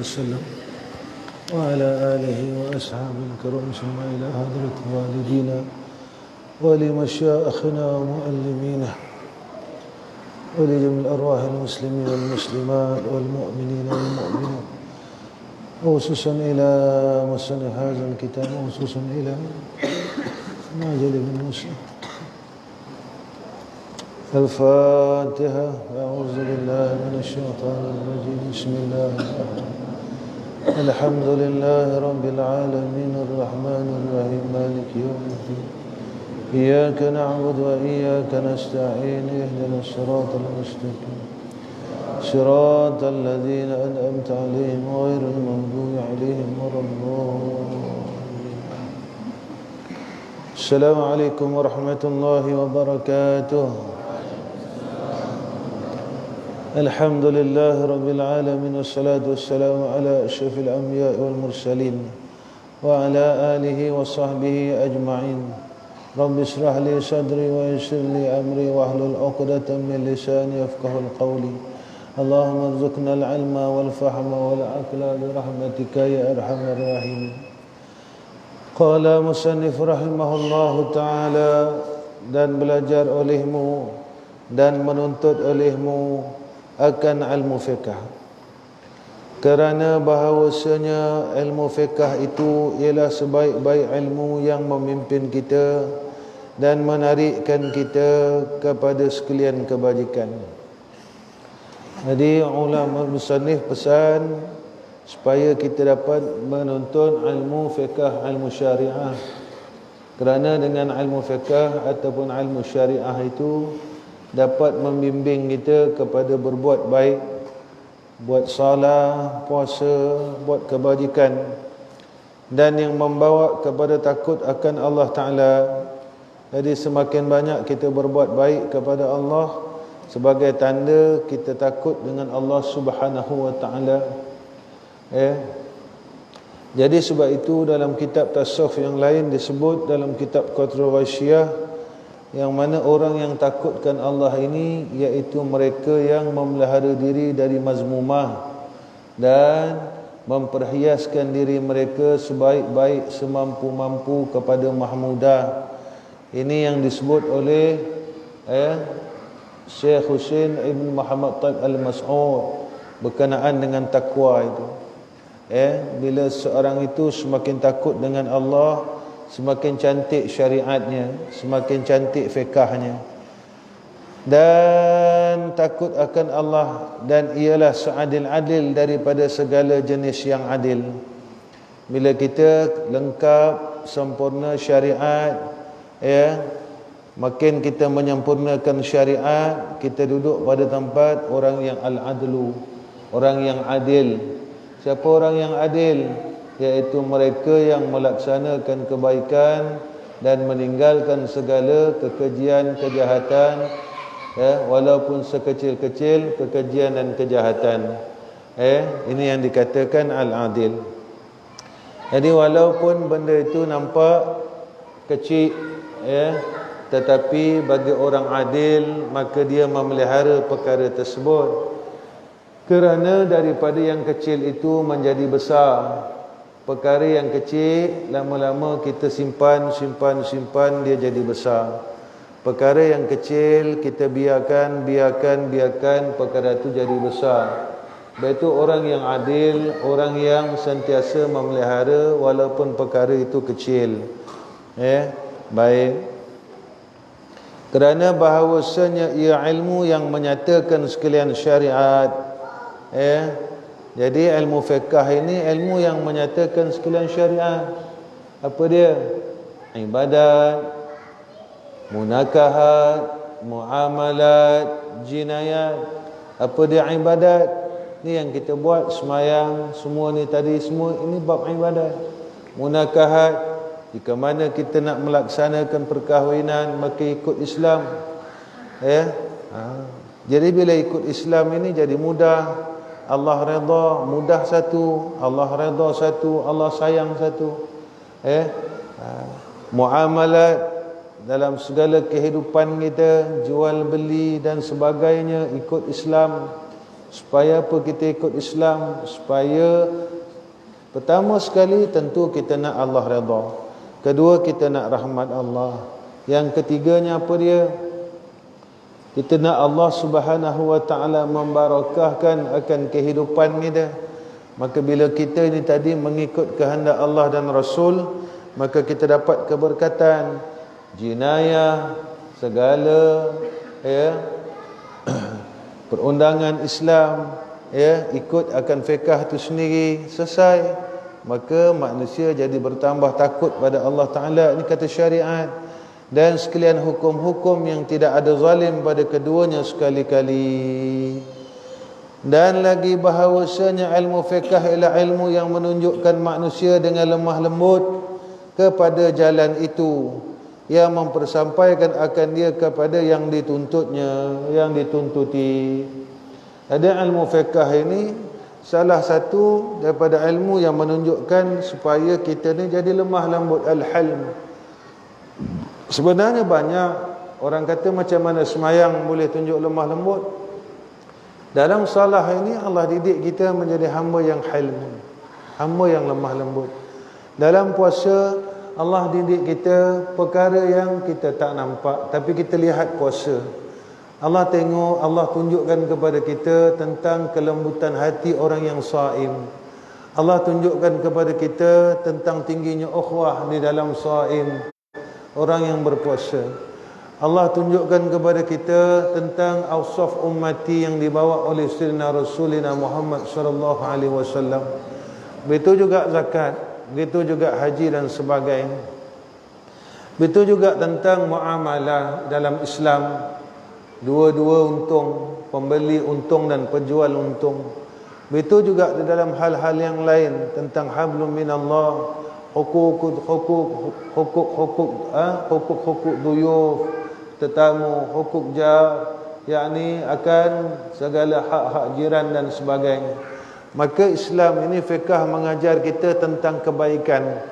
وسلم وعلى آله وأصحابه الكرام ثم إلى حضرة والدينا ولمشايخنا ومعلمينا ولجميع الأرواح المسلمين والمسلمات والمؤمنين والمؤمنات وخصوصا إلى مصنف هذا الكتاب وخصوصا إلى ناجل بن مسلم. الفاتحة. أعوذ بالله من الشيطان الرجيم. بسم الله الرحمن الرحيم. الحمد لله رب العالمين الرحمن الرحيم مالك يوم الدين. إياك نعبد وإياك نستعين. اهدنا الصراط المستقيم صراط الذين أنعمت عليهم غير المغضوب عليهم ولا الضالين. السلام عليكم ورحمة الله وبركاته. الحمد لله رب العالمين والصلاة والسلام على أشرف الأنبياء والمرسلين وعلى آله وصحبه أجمعين. رب اشرح لي صدري ويسر لي أمري واحلل عقدة من لساني يفقهوا قولي. اللهم ارزقنا العلم والفهم والعقل برحمتك يا أرحم الراحمين. قال مصنف رحمه الله تعالى, dan belajar olehmu dan menuntut olehmu akan ilmu fiqh, kerana bahawasanya ilmu fiqh itu ialah sebaik-baik ilmu yang memimpin kita dan menarikkan kita kepada sekalian kebajikan. Jadi ulama musannif pesan supaya kita dapat menuntut ilmu fiqh, ilmu syariah, kerana dengan ilmu fiqh ataupun ilmu syariah itu dapat membimbing kita kepada berbuat baik, buat salah, puasa, buat kebajikan, dan yang membawa kepada takut akan Allah Ta'ala. Jadi semakin banyak kita berbuat baik kepada Allah sebagai tanda kita takut dengan Allah Subhanahu Wa Ta'ala. Jadi sebab itu dalam kitab tasawuf yang lain disebut dalam kitab Qatrul Wasyiyah, yang mana orang yang takutkan Allah ini iaitu mereka yang memelihara diri dari mazmumah dan memperhiaskan diri mereka sebaik-baik semampu-mampu kepada mahmudah. Ini yang disebut oleh Syekh Husain Ibn Muhammad Taib Al-Mas'ud berkenaan dengan takwa itu. Bila seorang itu semakin takut dengan Allah, semakin cantik syariatnya, semakin cantik fiqahnya, dan takut akan Allah, dan ialah seadil-adil daripada segala jenis yang adil. Bila kita lengkap sempurna syariat, makin kita menyempurnakan syariat, kita duduk pada tempat orang yang al-adlu, orang yang adil. Siapa orang yang adil? Iaitu mereka yang melaksanakan kebaikan dan meninggalkan segala kekejian, kejahatan, walaupun sekecil-kecil kekejian dan kejahatan. Ini yang dikatakan al-adil. Jadi walaupun benda itu nampak kecil, tetapi bagi orang adil maka dia memelihara perkara tersebut, kerana daripada yang kecil itu menjadi besar. Perkara yang kecil lama-lama kita simpan dia jadi besar. Perkara yang kecil kita biarkan perkara itu jadi besar. Iaitu orang yang adil, orang yang sentiasa memelihara walaupun perkara itu kecil. Baik. Kerana bahawasanya ia ilmu yang menyatakan sekalian syariat. Jadi ilmu fiqh ini ilmu yang menyatakan sekalian syariat. Apa dia? Ibadat, munakahat, muamalat, jinayat. Apa dia ibadat? Ni yang kita buat, semayang, semua ni tadi, semua ini bab ibadat. Munakahat, jika mana kita nak melaksanakan perkahwinan, maka ikut Islam. Jadi bila ikut Islam ini jadi mudah. Allah redha, mudah satu. Allah redha satu, Allah sayang satu. Muamalat dalam segala kehidupan kita, jual beli dan sebagainya ikut Islam. Supaya apa kita ikut Islam? Supaya pertama sekali tentu kita nak Allah redha. Kedua, kita nak rahmat Allah. Yang ketiganya apa dia? Kita nak Allah Subhanahu wa taala membarakahkan akan kehidupan kita. Maka bila kita ini tadi mengikut kehendak Allah dan Rasul, maka kita dapat keberkatan, jinayah, segala perundangan Islam, ikut akan fiqh itu sendiri, selesai. Maka manusia jadi bertambah takut pada Allah Ta'ala. Ini kata syariat. Dan sekalian hukum-hukum yang tidak ada zalim pada keduanya sekali-kali. Dan lagi bahawasanya ilmu fiqh ialah ilmu yang menunjukkan manusia dengan lemah lembut kepada jalan itu, yang mempersampaikan akan dia kepada yang dituntutnya, yang dituntuti. Ada ilmu fiqh ini salah satu daripada ilmu yang menunjukkan supaya kita ni jadi lemah lembut, al-halm. Sebenarnya banyak orang kata macam mana semayang boleh tunjuk lemah lembut. Dalam salah ini Allah didik kita menjadi hamba yang halm, hamba yang lemah lembut. Dalam puasa Allah didik kita perkara yang kita tak nampak, tapi kita lihat puasa. Allah tengok, Allah tunjukkan kepada kita tentang kelembutan hati orang yang saim. Allah tunjukkan kepada kita tentang tingginya ukhuwah di dalam saim, orang yang berpuasa. Allah tunjukkan kepada kita tentang awsaf ummati yang dibawa oleh Sayyidina Rasulina Muhammad sallallahu alaihi wasallam. Begitu juga zakat, begitu juga haji dan sebagainya. Begitu juga tentang muamalah dalam Islam. Dua-dua untung, pembeli untung dan penjual untung. Begitu juga di dalam hal-hal yang lain tentang hablum minallah, hukuk duyuf, tetamu, hukuk jar, yakni akan segala hak-hak jiran dan sebagainya. Maka Islam ini fiqh mengajar kita tentang kebaikan.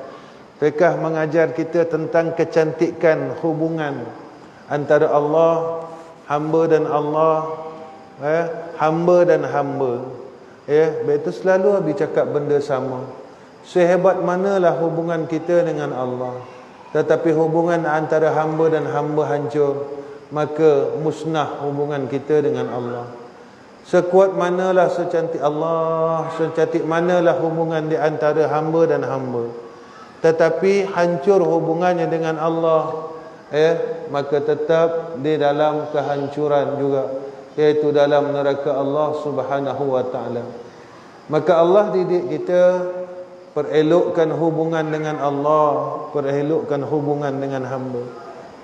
Fiqh mengajar kita tentang kecantikan hubungan antara Allah, hamba dan Allah, hamba dan hamba. Begitu selalu Habis cakap benda sama. Sehebat manalah hubungan kita dengan Allah, tetapi hubungan antara hamba dan hamba hancur, maka musnah hubungan kita dengan Allah. Sekuat manalah, secantik Allah, secantik manalah hubungan di antara hamba dan hamba, tetapi hancur hubungannya dengan Allah, maka tetap di dalam kehancuran juga, iaitu dalam neraka Allah Subhanahu wa taala. Maka Allah didik kita perelokkan hubungan dengan Allah, perelokkan hubungan dengan hamba.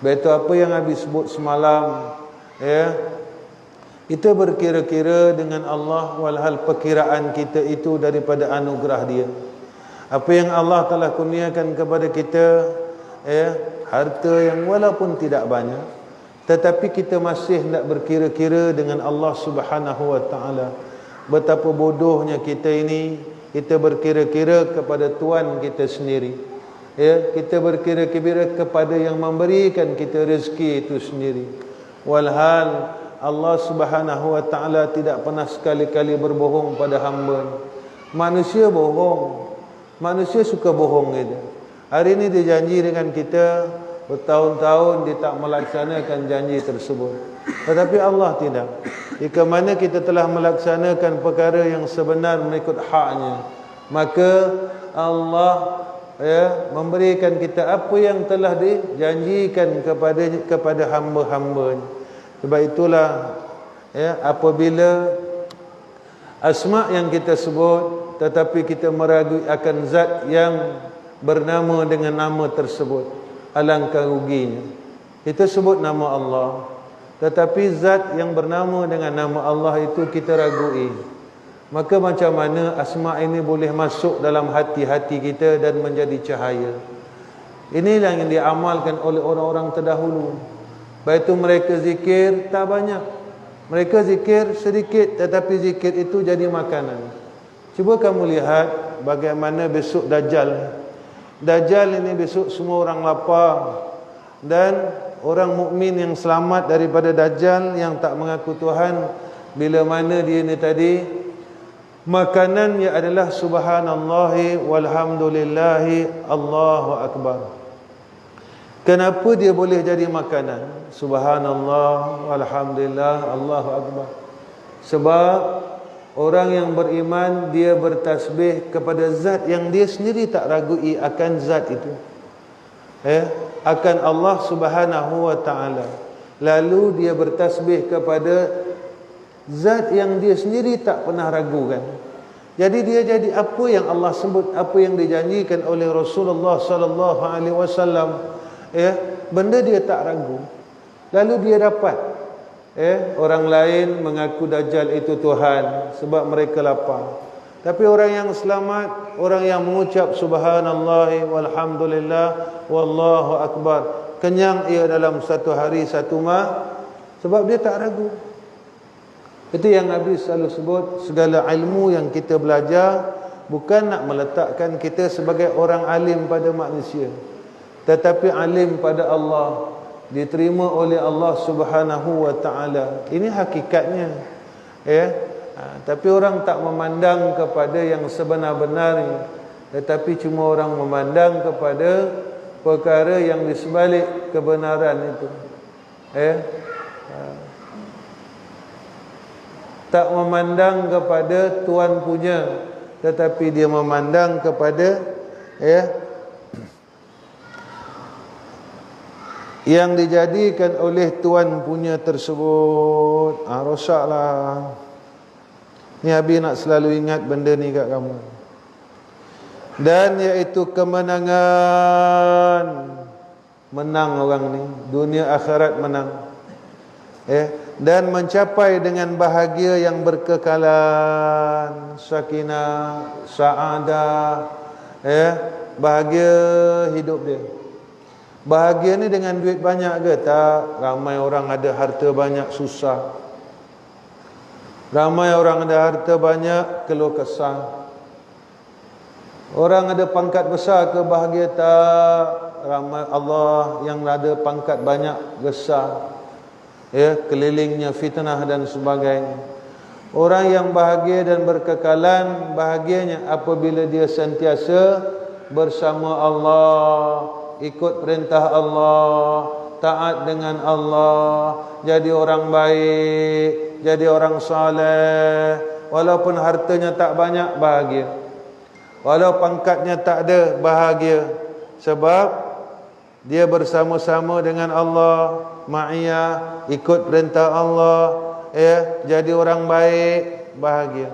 Begitu apa yang habis sebut semalam, kita berkira-kira dengan Allah, walhal perkiraan kita itu daripada anugerah dia. Apa yang Allah telah kurniakan kepada kita, harta yang walaupun tidak banyak, tetapi kita masih nak berkira-kira dengan Allah Subhanahu wa taala. Betapa bodohnya kita ini, kita berkira-kira kepada Tuhan kita sendiri. Kita berkira-kira kepada yang memberikan kita rezeki itu sendiri. Walhal Allah Subhanahu wa taala tidak pernah sekali-kali berbohong pada hamba. Manusia bohong. Manusia suka bohong gitu. Hari ini dia janji dengan kita, bertahun-tahun dia tak melaksanakan janji tersebut. Tetapi Allah tidak. Jika mana kita telah melaksanakan perkara yang sebenar mengikut haknya, maka Allah memberikan kita apa yang telah dijanjikan kepada hamba-hambanya. Sebab itulah apabila asma yang kita sebut, tetapi kita meragui akan zat yang bernama dengan nama tersebut, alangkah ruginya. Kita sebut nama Allah, tetapi zat yang bernama dengan nama Allah itu kita ragui. Maka macam mana asma ini boleh masuk dalam hati-hati kita dan menjadi cahaya? Inilah yang diamalkan oleh orang-orang terdahulu. Baik itu mereka zikir tak banyak, mereka zikir sedikit, tetapi zikir itu jadi makanan. Cuba kamu lihat bagaimana besok Dajjal. Dajjal ini besok semua orang lapar, dan orang mukmin yang selamat daripada Dajjal yang tak mengaku Tuhan bila mana dia ni tadi makanannya adalah subhanallahi walhamdulillahi Allahu akbar. Kenapa dia boleh jadi makanan? Subhanallah walhamdulillah Allahu akbar. Sebab orang yang beriman dia bertasbih kepada zat yang dia sendiri tak ragui akan zat itu. Akan Allah Subhanahu wa taala. Lalu dia bertasbih kepada zat yang dia sendiri tak pernah ragukan. Jadi dia jadi apa yang Allah sebut, apa yang dijanjikan oleh Rasulullah sallallahu alaihi wasallam, benda dia tak ragu. Lalu dia dapat. Orang lain mengaku Dajjal itu Tuhan sebab mereka lapar. Tapi orang yang selamat, orang yang mengucap subhanallahi walhamdulillah wallahu akbar, kenyang ia dalam satu hari satu sebab dia tak ragu. Itu yang Nabi selalu sebut, segala ilmu yang kita belajar bukan nak meletakkan kita sebagai orang alim pada manusia, tetapi alim pada Allah, diterima oleh Allah Subhanahu wa taala. Ini hakikatnya. Tapi orang tak memandang kepada yang sebenar-benarnya, tetapi cuma orang memandang kepada perkara yang di sebalik kebenaran itu. Tak memandang kepada Tuan punya, tetapi dia memandang kepada yang dijadikan oleh Tuan punya tersebut. Rosaklah. Ni Habib nak selalu ingat benda ni kat kamu. Dan iaitu kemenangan. Menang orang ni, dunia akhirat menang. Dan mencapai dengan bahagia yang berkekalan, sakinah, saadah, bahagia hidup dia. Bahagia ni dengan duit banyak ke? Tak. Ramai orang ada harta banyak susah. Ramai orang ada harta banyak keluh kesah. Orang ada pangkat besar ke bahagia? Tak. Ramai Allah yang ada pangkat banyak gesah. Kelilingnya fitnah dan sebagainya. Orang yang bahagia dan berkekalan, bahagianya apabila dia sentiasa bersama Allah, ikut perintah Allah, taat dengan Allah, jadi orang baik, jadi orang saleh. Walaupun hartanya tak banyak, bahagia. Walau pangkatnya tak ada, bahagia. Sebab dia bersama-sama dengan Allah, ma'iyah, ikut perintah Allah, jadi orang baik, bahagia.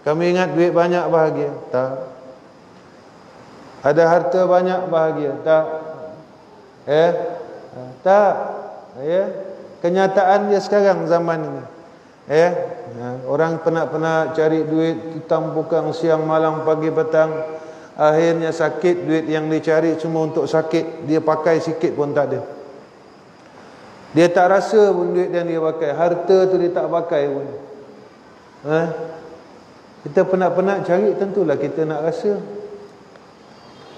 Kami ingat duit banyak, bahagia? Tak. Ada harta banyak, bahagia? Tak. Tak. Kenyataan dia sekarang zaman ini. Orang penat-penat cari duit, hitam pukang siang malam pagi petang, akhirnya sakit. Duit yang dicari cuma untuk sakit, dia pakai sikit pun tak ada. Dia tak rasa pun duit yang dia pakai, harta tu dia tak pakai pun. Kita penat-penat cari, tentulah kita nak rasa.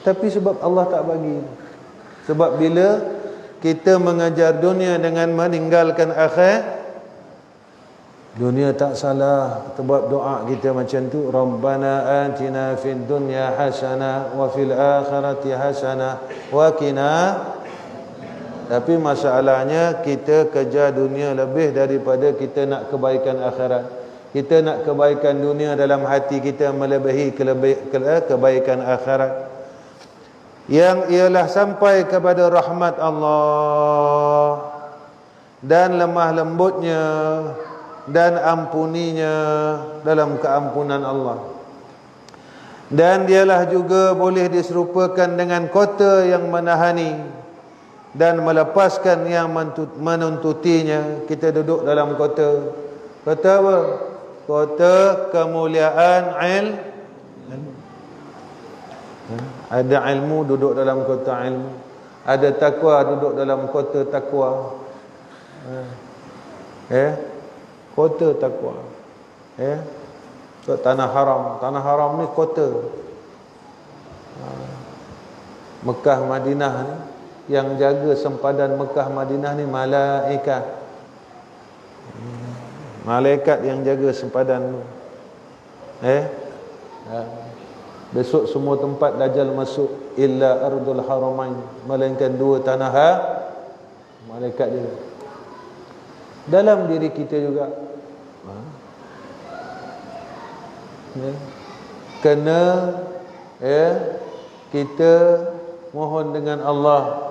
Tapi sebab Allah tak bagi. Sebab bila kita mengejar dunia dengan meninggalkan akhir, dunia tak salah. Sebab doa kita macam tu, Rabbana atina fid dunya hasanah wa fil akhirati hasanah wa qina. Tapi masalahnya kita kejar dunia lebih daripada kita nak kebaikan akhirat. Kita nak kebaikan dunia dalam hati kita melebihi kebaikan akhirat, yang ialah sampai kepada rahmat Allah dan lemah lembutnya dan ampuninya dalam keampunan Allah. Dan dialah juga boleh diserupakan dengan kota yang menahani dan melepaskan yang menuntutinya. Kita duduk dalam kota. Kota apa? Kota kemuliaan ilmu. Ada ilmu, duduk dalam kota ilmu. Ada takwa, duduk dalam kota takwa. Kota takwa. Tanah haram. Tanah haram ni kota. Mekah Madinah ni, yang jaga sempadan Mekah Madinah ni malaikat. Malaikat yang jaga sempadan tu. Besok semua tempat Dajjal masuk illa ardul haramain, melainkan dua tanah malaikat jaga. Dalam diri kita juga kena kita mohon dengan Allah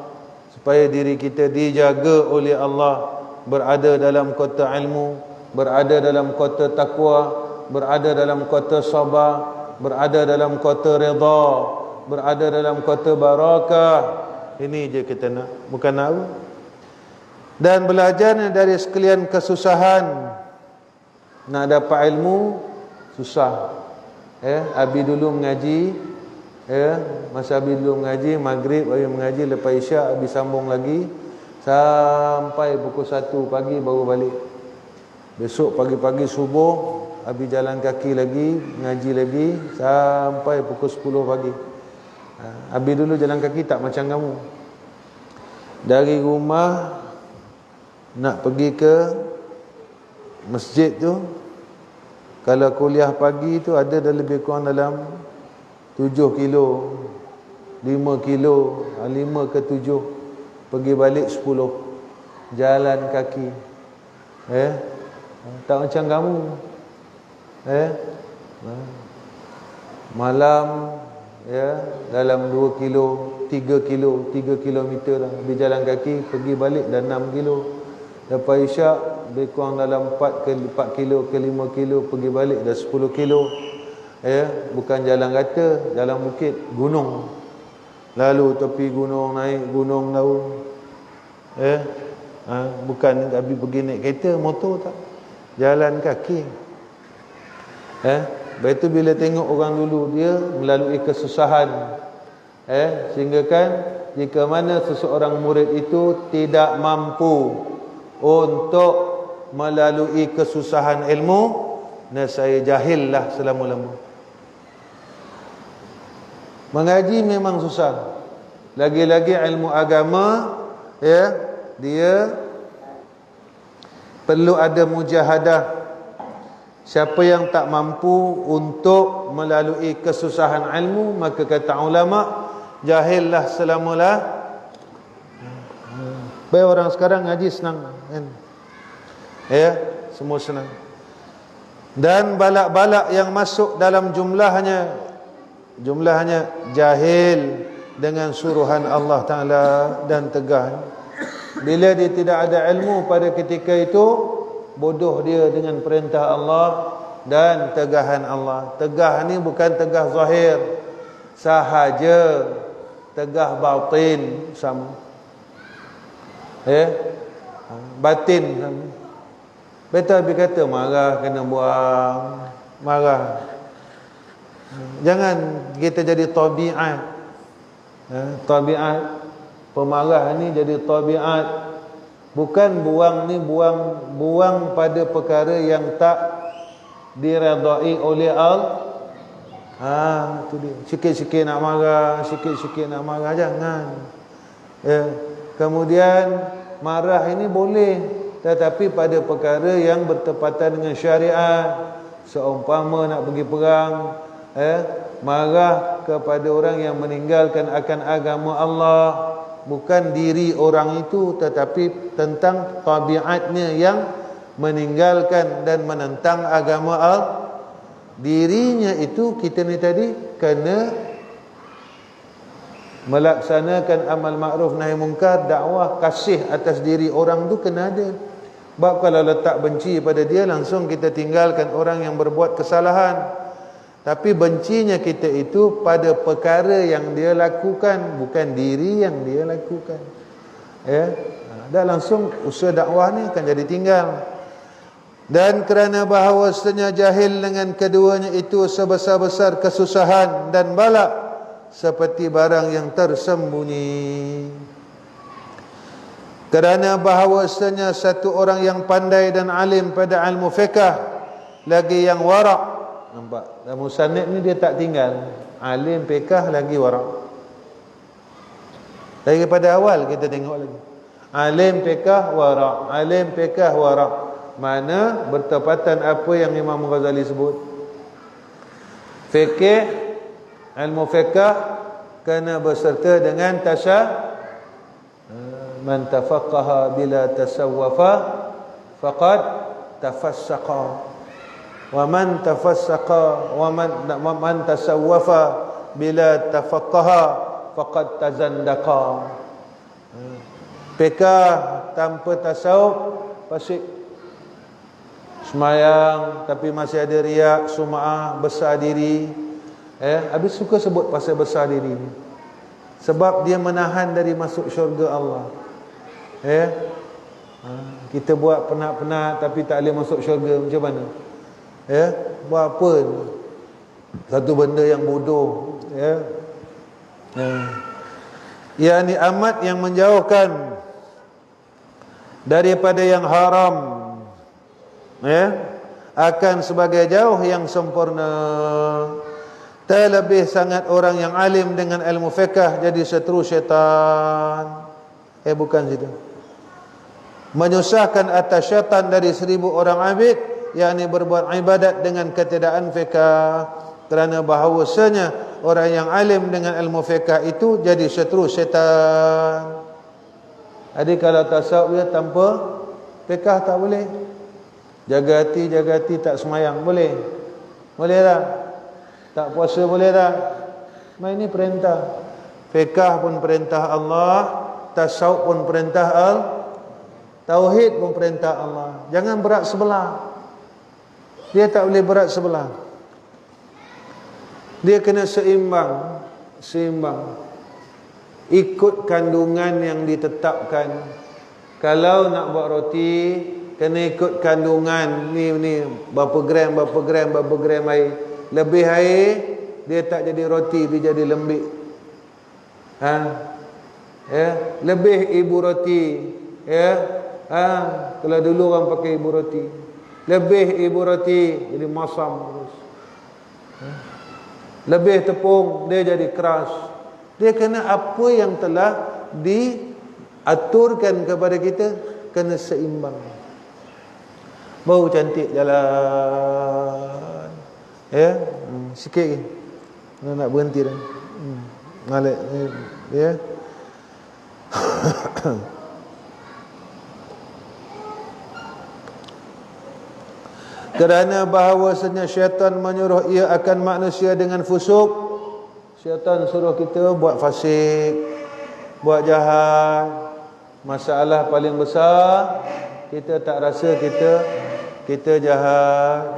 supaya diri kita dijaga oleh Allah, berada dalam kota ilmu, berada dalam kota takwa, berada dalam kota sabar, berada dalam kota redha, berada dalam kota barakah. Ini je kita nak, bukan nak apa. Dan belajar dari sekalian kesusahan. Nak dapat ilmu susah. Abi dulu mengaji, masa Abi dulu mengaji maghrib, Abi mengaji, lepas isyak Abi sambung lagi sampai pukul 1 pagi baru balik. Besok pagi-pagi subuh Abi jalan kaki lagi, ngaji lagi sampai pukul 10 pagi. Abi dulu jalan kaki tak macam kamu. Dari rumah nak pergi ke masjid tu, kalau kuliah pagi tu ada dah lebih kurang dalam 7 kilo, 5 kilo, 5 ke 7, pergi balik 10, jalan kaki. Tak macam kamu. Malam dalam 2 kilo, 3 kilo, 3 kilometer lah berjalan kaki, pergi balik dah 6 kilo. Lepas isyak lebih kurang dalam 4 kilo ke 5 kilo, pergi balik dah 10 kilo. Bukan jalan rata, jalan bukit, gunung, lalu tepi gunung, naik gunung tahu. Bukan Abi pergi naik kereta, motor tak, jalan kaki. Lepas itu bila tengok orang dulu dia melalui kesusahan, sehingga kan jika mana seseorang murid itu tidak mampu untuk melalui kesusahan ilmu, saya jahillah selama-lama. Mengaji memang susah, lagi-lagi ilmu agama, dia perlu ada mujahadah. Siapa yang tak mampu untuk melalui kesusahan ilmu, maka kata ulama, jahillah selama-lamanya. Baik, orang sekarang ngaji senang kan? Semua senang. Dan balak-balak yang masuk dalam jumlahnya jahil dengan suruhan Allah Ta'ala dan tegah. Bila dia tidak ada ilmu pada ketika itu, bodoh dia dengan perintah Allah dan tegahan Allah. Tegah ni bukan tegah zahir sahaja, tegah batin sama. Batin sama. Betul Abi kata marah kena buang, marah. Jangan kita jadi tabiat. Tabiat pemarah ni jadi tabiat. Bukan buang ni buang pada perkara yang tak diredai oleh Allah. Tu dia. Sikit-sikit nak marah, sikit-sikit nak marah, jangan. Kemudian marah ini boleh, tetapi pada perkara yang bertepatan dengan syariat. Seumpama nak pergi perang, marah kepada orang yang meninggalkan akan agama Allah, bukan diri orang itu, tetapi tentang tabiatnya yang meninggalkan dan menentang agama Allah. Dirinya itu kita ni tadi kena melaksanakan amal ma'ruf nahi munkar, dakwah, kasih atas diri orang tu kena ada. Sebab kalau letak benci pada dia, langsung kita tinggalkan orang yang berbuat kesalahan. Tapi bencinya kita itu pada perkara yang dia lakukan, bukan diri yang dia lakukan. Dah langsung usaha dakwah ni akan jadi tinggal. Dan kerana bahawasanya jahil dengan keduanya itu sebesar-besar kesusahan dan bala, seperti barang yang tersembunyi. Kerana bahawasanya satu orang yang pandai dan alim pada ilmu fiqh, lagi yang warak. Nampak? Dalam musannif ni dia tak tinggal alim fiqh lagi warak. Daripada awal kita tengok lagi. Alim fiqh warak, alim fiqh warak. mana bertepatan apa yang Imam Ghazali sebut. Fikih, ilmu fiqh kena berserta dengan man tafaqqaha bila tasawwafa faqad tafassaqa wa man tafassaqa wa man tasawwafa bila tafaqqaha faqad tazandaqa. Fikih tanpa tasawuf fasik. Semayang tapi masih ada riak, sum'ah, besar diri. Habis suka sebut pasal besar diri ni. Sebab dia menahan dari masuk syurga Allah. Kita buat penat-penat tapi tak boleh masuk syurga, macam mana? Buat apa? Satu benda yang bodoh. Yang ni amat yang menjauhkan daripada yang haram, akan sebagai jauh yang sempurna. Terlebih sangat orang yang alim dengan ilmu fiqh jadi seteru syaitan. Bukan situ. Menyusahkan atas syaitan dari 1000 orang abid, yakni berbuat ibadat dengan ketiadaan fiqh. Kerana bahawasanya orang yang alim dengan ilmu fiqh itu jadi seteru syaitan. Jadi kalau tasawuf dia tanpa fiqh tak boleh. Jaga hati tak semayang boleh? Boleh tak? Tak puasa boleh tak? Ini perintah. Fiqh pun perintah Allah, tasawuf pun perintah tauhid pun perintah Allah. Jangan berat sebelah. Dia tak boleh berat sebelah. Dia kena seimbang. Ikut kandungan yang ditetapkan. Kalau nak buat roti, kena ikut kandungan ni berapa gram air. Lebih air dia tak jadi roti, dia jadi lembik. Lebih ibu roti, kalau dulu orang pakai ibu roti. Lebih ibu roti jadi masam terus. Lebih tepung dia jadi keras. Dia kena apa yang telah diaturkan kepada kita kena seimbang. Bau cantik jalan. Sikit lagi. Nak berhenti dah. Malik Kerana bahawasanya syaitan menyuruh ia akan manusia dengan fusuk. Syaitan suruh kita buat fasik, buat jahat. Masalah paling besar, kita tak rasa kita jahat.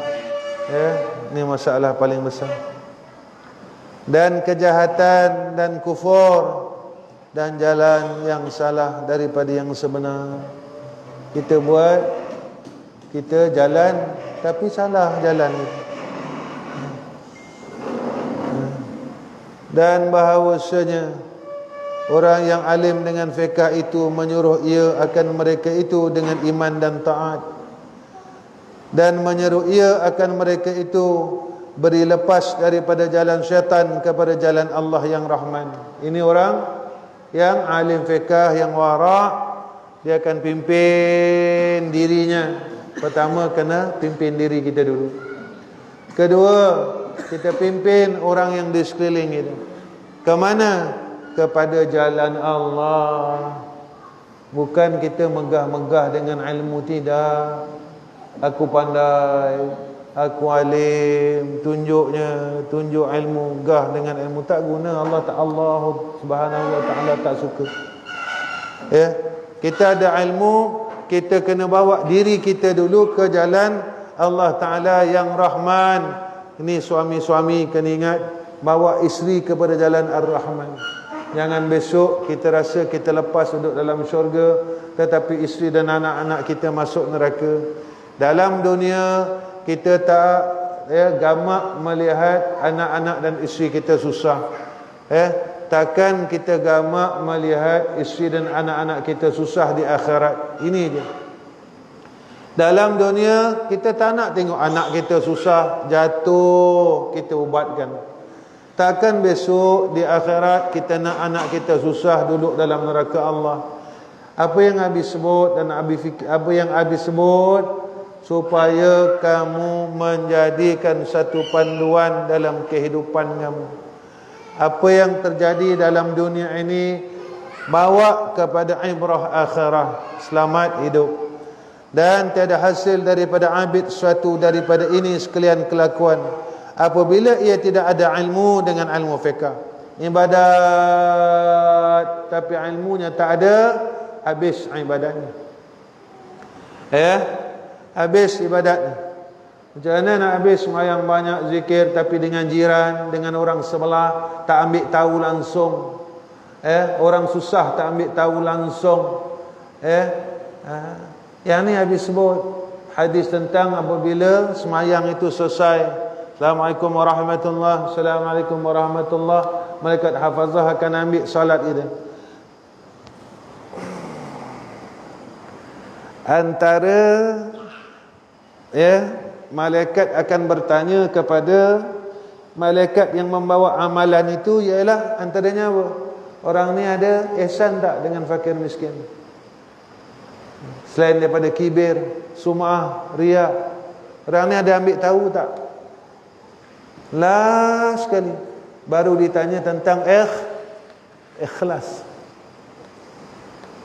Ini masalah paling besar. Dan kejahatan dan kufur dan jalan yang salah daripada yang sebenar. Kita buat, kita jalan tapi salah jalan itu. Dan bahawasanya orang yang alim dengan fiqh itu menyuruh ia akan mereka itu dengan iman dan taat, dan menyeru ia akan mereka itu beri lepas daripada jalan syaitan kepada jalan Allah yang Rahman. Ini orang yang alim fiqh, yang wara'. Dia akan pimpin dirinya. Pertama kena pimpin diri kita dulu. Kedua, kita pimpin orang yang di sekeliling kita. Ke mana? Kepada jalan Allah. Bukan kita megah-megah dengan ilmu, tidak. Aku pandai, aku alim, tunjuk ilmu, gah dengan ilmu, tak guna. Allah Subhanahu wa taala tak suka. Kita ada ilmu, kita kena bawa diri kita dulu ke jalan Allah Taala yang Rahman. Ini suami-suami kena ingat, bawa isteri kepada jalan Ar-Rahman. Jangan besok kita rasa kita lepas duduk dalam syurga, tetapi isteri dan anak-anak kita masuk neraka. Dalam dunia kita tak gamak melihat anak-anak dan isteri kita susah. Takkan kita gamak melihat isteri dan anak-anak kita susah di akhirat. Ini je. Dalam dunia kita tak nak tengok anak kita susah, jatuh, kita ubatkan. Takkan besok di akhirat kita nak anak kita susah duduk dalam neraka Allah. Apa yang habis sebut dan apa yang habis sebut supaya kamu menjadikan satu panduan dalam kehidupan kamu. Apa yang terjadi dalam dunia ini bawa kepada ibrah akhirah, selamat hidup. Dan tiada hasil daripada abid suatu daripada ini sekalian kelakuan apabila ia tidak ada ilmu dengan ilmu fiqh. Ibadat tapi ilmunya tak ada, habis ibadatnya. Habis ibadatnya. Macam mana nak habis sembahyang banyak zikir tapi dengan jiran, dengan orang sebelah tak ambil tahu langsung. Orang susah tak ambil tahu langsung. Yang ni habis sebut hadis tentang apabila sembahyang itu selesai, Assalamualaikum warahmatullahi, Assalamualaikum warahmatullahi, malaikat hafazah akan ambil salat itu. Antara malaikat akan bertanya kepada malaikat yang membawa amalan itu, ialah antaranya apa? Orang ni ada ihsan tak dengan fakir miskin? Selain daripada kibir, sum'ah, riya, orang ni ada ambil tahu tak? Last sekali baru ditanya tentang ikhlas.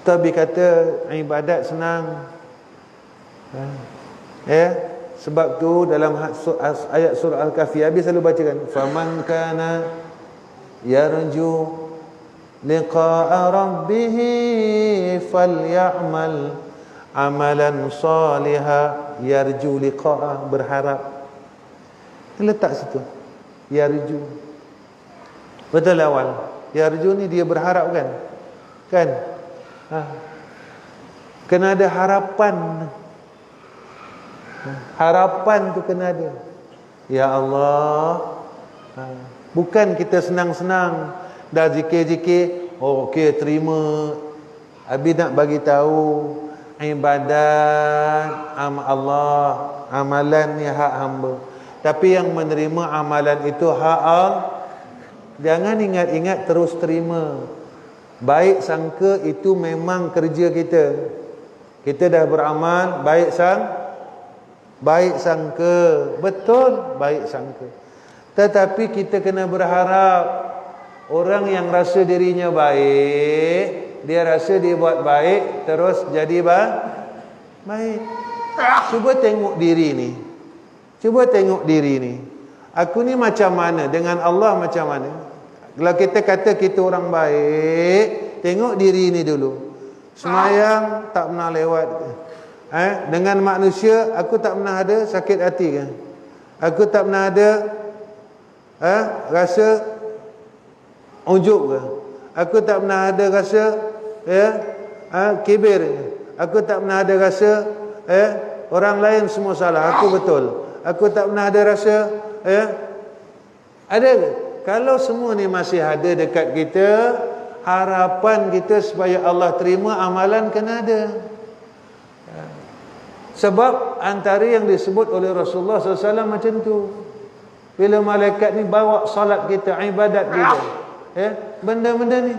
Tapi kata ibadat senang. Sebab tu dalam ayat surah Al-Kahfi habis selalu bacakan, faman kana yarju liqa'a rabbih falyamal amalan salihan. Yarju liqa'a, berharap. Letak situ yarju. Betul awal yarju ni dia berharap kan? Kena ada harapan. Harapan tu kena ada. Ya Allah, bukan kita senang-senang dah zikir-zikir, okey terima, habis nak bagi tahu ibadat Allah, amalan ni hak hamba. Tapi yang menerima amalan itu hak Allah. Jangan ingat-ingat terus terima. Baik sangka itu memang kerja kita. Kita dah beramal, baik sangka. Betul, baik sangka. Tetapi kita kena berharap orang yang rasa dirinya baik, dia rasa dia buat baik, terus jadi baik. Cuba tengok diri ni. Aku ni macam mana? Dengan Allah macam mana? Kalau kita kata kita orang baik, tengok diri ni dulu. Sembahyang tak pernah lewat. Dengan manusia aku tak pernah ada sakit hati ke? Aku tak pernah ada rasa ujub ke? Aku tak pernah ada rasa kibir. Aku tak pernah ada rasa orang lain semua salah, aku betul. Aku tak pernah ada rasa ada ke? Kalau semua ni masih ada dekat kita, harapan kita supaya Allah terima amalan kena ada. Sebab antara yang disebut oleh Rasulullah SAW macam tu. Bila malaikat ni bawa salat kita, ibadat kita, benda-benda ni,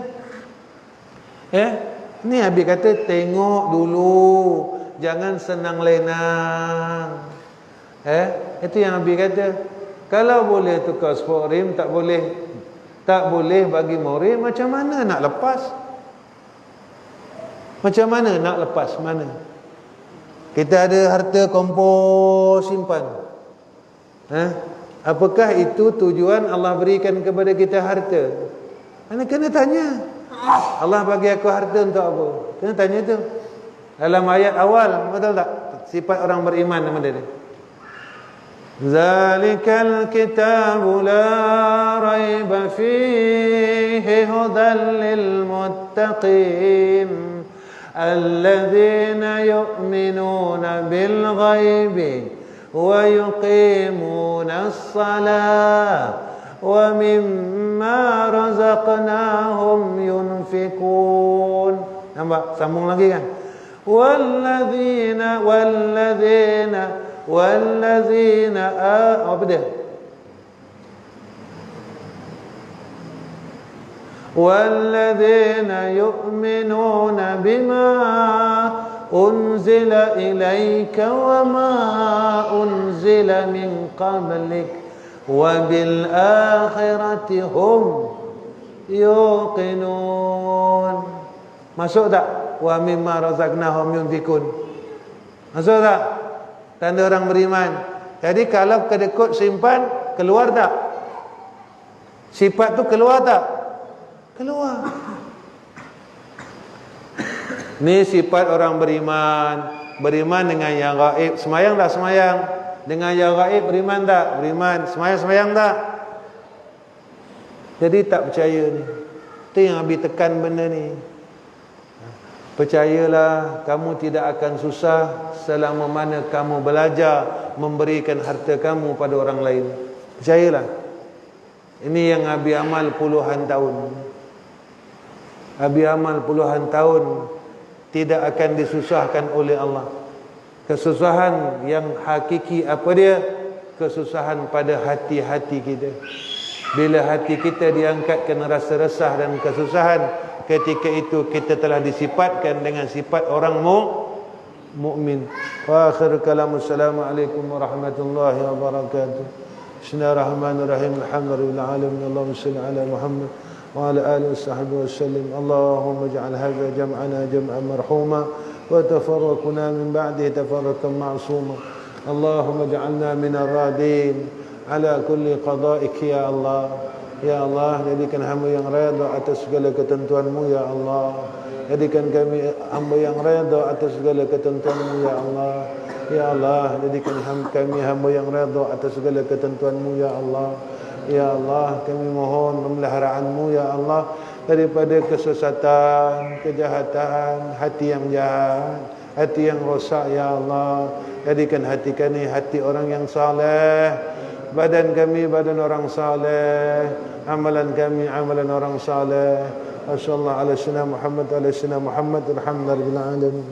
ni Habib kata tengok dulu, jangan senang lenang. Itu yang Habib kata. Kalau boleh tukar sport rim, tak boleh bagi morim, macam mana nak lepas? Macam mana nak lepas? Mana? Kita ada harta kompos simpan. Apakah itu tujuan Allah berikan kepada kita harta? Mana kena tanya. Allah bagi aku harta untuk apa? Kena tanya tu. Dalam ayat awal, betul tak? Sifat orang beriman nama dia. Zalikal kitabu la raiba fihi hudan lil muttaqin alladzina yu'minuna bil ghaibi wa yuqimuna as-salah wa mimma razaqnahum yunfikun. Nampak? Sambung lagi kan? Walladzina apa dia? Walladzina yu'minuna bima unzila ilaika wa ma unzila min qablik wa bil akhirati hum yuqinun. Masuk tak? Wa mimma razaqnahum yunfikun. Masuk tak? Tanda orang beriman. Jadi kalau kedekut simpan, keluar tak? Sifat tu keluar tak? Keluar. Ni sifat orang beriman. Beriman dengan yang gaib. Semayang tak? Semayang. Dengan yang gaib beriman tak? Beriman. Semayang tak? Jadi tak percaya ni. Itu yang Abi tekan benda ni. Percayalah, kamu tidak akan susah selama mana kamu belajar memberikan harta kamu pada orang lain. Percayalah. Ini yang Abi amal puluhan tahun. Abi amal puluhan tahun, tidak akan disusahkan oleh Allah. Kesusahan yang hakiki apa dia? Kesusahan pada hati-hati kita. Bila hati kita diangkat kena rasa resah dan kesusahan, ketika itu kita telah disifatkan dengan sifat orang mukmin. Wa akhir kalam, assalamualaikum warahmatullahi wabarakatuh. Bismillahirrahmanirrahim. Alhamdulillah alamin. Allahumma shalli ala Muhammad wa ala alihi washabbihi wasallim. Allahumma ij'al hadha jam'ana jam'an marhuma wa tafarraquna min ba'dihi tafarraqan ma'suma. Allahumma ij'alna minar radin ala kulli qada'ik ya Allah. Ya Allah, jadikan hamba yang redha atas segala ketentuan-Mu ya Allah. Jadikan kami hamba yang redha atas segala ketentuan-Mu ya Allah. Ya Allah, jadikan kami hamba yang redha atas segala ketentuan-Mu ya Allah. Ya Allah, kami mohon pemeliharaan-Mu ya Allah daripada kesesatan, kejahatan, hati yang jahat, hati yang rosak ya Allah. Jadikan hati kami hati orang yang saleh, badan kami badan orang saleh, amalan kami amalan orang saleh. Wassallallahu ala sayyidina Muhammad wa ala sayyidina Muhammad alhamdulillahil alamin.